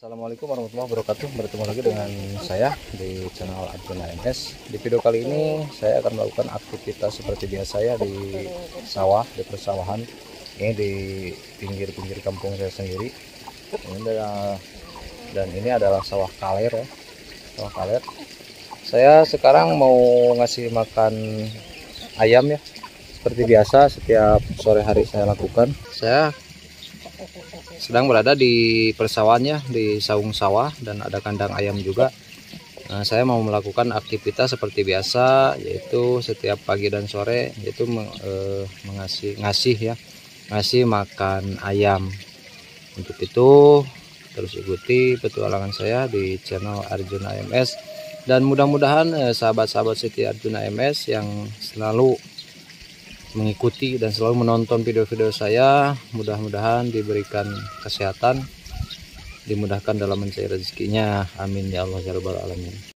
Assalamualaikum warahmatullahi wabarakatuh. Bertemu lagi dengan saya di channel Arjuna AMS. Di video kali ini saya akan melakukan aktivitas seperti biasa ya di sawah, di persawahan. Ini di pinggir-pinggir kampung saya sendiri. Dan ini adalah sawah kaler ya, sawah kaler. Saya sekarang mau ngasih makan ayam ya, seperti biasa setiap sore hari saya lakukan. Saya sedang berada di persawahannya, di saung sawah, dan ada kandang ayam juga. Nah, saya mau melakukan aktivitas seperti biasa, yaitu setiap pagi dan sore, yaitu ngasih makan ayam. Untuk itu terus ikuti petualangan saya di channel Arjuna AMS, dan mudah-mudahan sahabat-sahabat setia Arjuna AMS yang selalu mengikuti dan selalu menonton video-video saya, mudah-mudahan diberikan kesehatan, dimudahkan dalam mencari rezekinya. Amin ya Allah ya rabbal alamin.